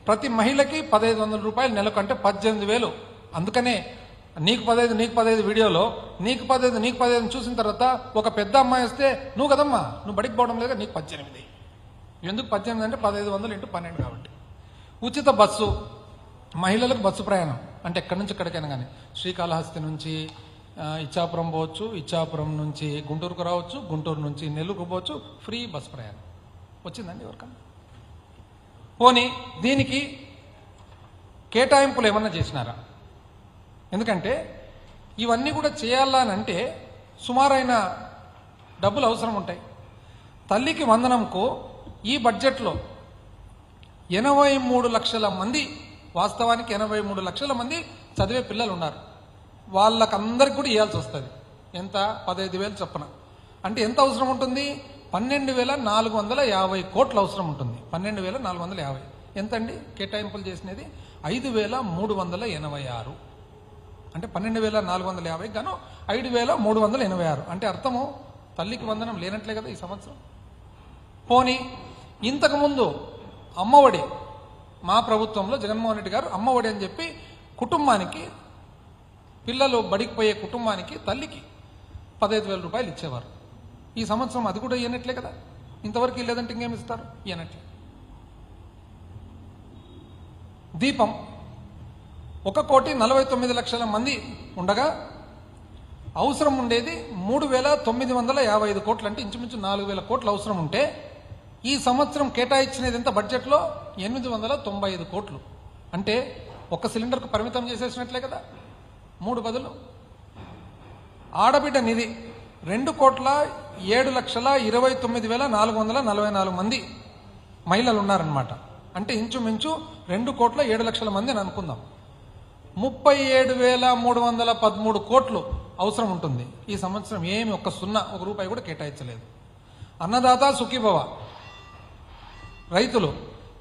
ప్రతి మహిళకి 1500 రూపాయలు నెలకు, అంటే 18,000. అందుకనే నీకు 15 వీడియోలో నీకు 15 చూసిన తర్వాత ఒక పెద్ద అమ్మాయి వస్తే నువ్వు కదమ్మా నువ్వు బడికి పోవడం లేదా, నీకు 18. ఎందుకు 18 అంటే 1500 × 12 కాబట్టి. ఉచిత బస్సు, మహిళలకు బస్సు ప్రయాణం, అంటే ఎక్కడి నుంచి ఎక్కడికైనా కానీ శ్రీకాళహస్తి నుంచి ఇచ్చాపురం పోవచ్చు, ఇచ్చాపురం నుంచి గుంటూరుకు రావచ్చు, గుంటూరు నుంచి నెల్లూరుకు పోవచ్చు, ఫ్రీ బస్ ప్రయాణం వచ్చిందండి ఎవరికన్నా? పోనీ దీనికి కేటాయింపులు ఏమన్నా చేసినారా? ఎందుకంటే ఇవన్నీ కూడా చేయాలనంటే సుమారైన డబ్బులు అవసరం ఉంటాయి. తల్లికి వందనంకు ఈ బడ్జెట్లో 83 లక్షల మంది, వాస్తవానికి 83 లక్షల మంది చదివే పిల్లలు ఉన్నారు. వాళ్ళకందరికి కూడా ఇవ్వాల్సి వస్తుంది. ఎంత? 15,000 చొప్పున. అంటే ఎంత అవసరం ఉంటుంది? 12,450 కోట్లు అవసరం ఉంటుంది. 12,450 ఎంతండి కేటాయింపులు చేసినది? 5,386. అంటే 12,450 గాను 5,386. అంటే అర్థము తల్లికి వందనం లేనట్లే కదా ఈ సంవత్సరం. పోనీ ఇంతకుముందు అమ్మఒడి, మా ప్రభుత్వంలో జగన్మోహన్ రెడ్డి గారు అమ్మఒడి అని చెప్పి కుటుంబానికి, పిల్లలు బడికి పోయే కుటుంబానికి తల్లికి 15,000 రూపాయలు ఇచ్చేవారు. ఈ సంవత్సరం అది కూడా ఇవ్వనట్లే కదా. ఇంతవరకు లేదంటే ఇంకేమి ఇస్తారు? ఇవ్వనట్లే. దీపం 1,49,00,000 మంది ఉండగా అవసరం ఉండేది 3,955 కోట్లు, అంటే ఇంచుమించు 4,000 కోట్లు అవసరం ఉంటే ఈ సంవత్సరం కేటాయించినది ఎంత బడ్జెట్లో? 895 కోట్లు. అంటే ఒక్క సిలిండర్కు పరిమితం చేసేసినట్లే కదా. 3 బదులు. ఆడబిడ్డ నిధి 2,07,29,444 మంది మహిళలు ఉన్నారనమాట. అంటే ఇంచుమించు 2,07,00,000 మంది అని అనుకుందాం. 37,313 కోట్లు అవసరం ఉంటుంది. ఈ సంవత్సరం ఏమి ఒక్క రూపాయి కూడా కేటాయించలేదు. అన్నదాత సుఖీభవ రైతులు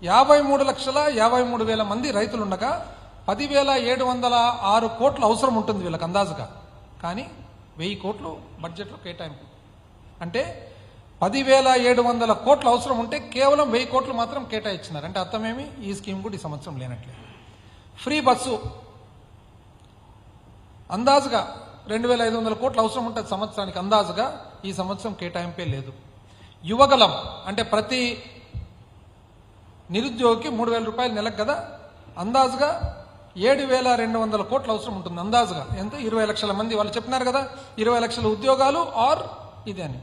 53,53,000 మంది రైతులు ఉండగా 10,706 కోట్లు అవసరం ఉంటుంది వీళ్ళకి అందాజుగా. కానీ 1000 కోట్లు బడ్జెట్లో కేటాయింపు. అంటే 10,700 కోట్లు అవసరం ఉంటే కేవలం 1000 కోట్లు మాత్రం కేటాయించినారు. అంటే అర్థమేమి? ఈ స్కీమ్ కూడా ఈ సంవత్సరం లేనట్లే. ఫ్రీ బస్సు అందాజుగా 2,500 కోట్లు అవసరం ఉంటుంది సంవత్సరానికి అందాజుగా. ఈ సంవత్సరం కేటాయింపే లేదు. యువగలం అంటే ప్రతి నిరుద్యోగికి 3,000 రూపాయలు నెలకు కదా. అందాజుగా 7,200 కోట్లు అవసరం ఉంటుంది అందాజుగా. ఎంత? 20 లక్షల మంది. వాళ్ళు చెప్పినారు కదా 20 లక్షల ఉద్యోగాలు ఆర్ ఇది అని.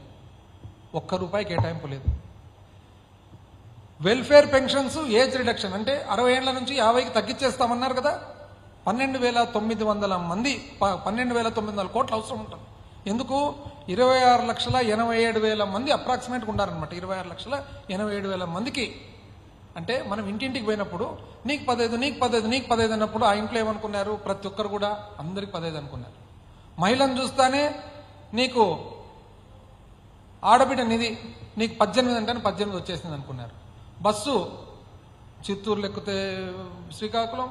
₹1 కేటాయింపు లేదు. వెల్ఫేర్ పెన్షన్స్ ఏజ్ రిడక్షన్, అంటే 60 ఏళ్ల నుంచి 50కి తగ్గించేస్తామన్నారు కదా. 12,900 మంది, 12,900 కోట్లు అవసరం ఉంటుంది. ఎందుకు? 26,87,000 మంది అప్రాక్సిమేట్గా ఉన్నారనమాట. 26,87,000 మందికి. అంటే మనం ఇంటింటికి పోయినప్పుడు నీకు 15 అన్నప్పుడు ఆ ఇంట్లో ఏమనుకున్నారు? ప్రతి ఒక్కరు కూడా అందరికి 15 అనుకున్నారు. మహిళను చూస్తానే నీకు ఆడబిడ్డ నిధి నీకు 18 అంటే 18 వచ్చేసింది అనుకున్నారు. బస్సు చిత్తూరులో ఎక్కితే శ్రీకాకుళం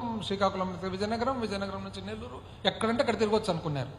నుంచి విజయనగరం నుంచి నెల్లూరు, ఎక్కడంటే అక్కడ తిరగొచ్చు అనుకున్నారు.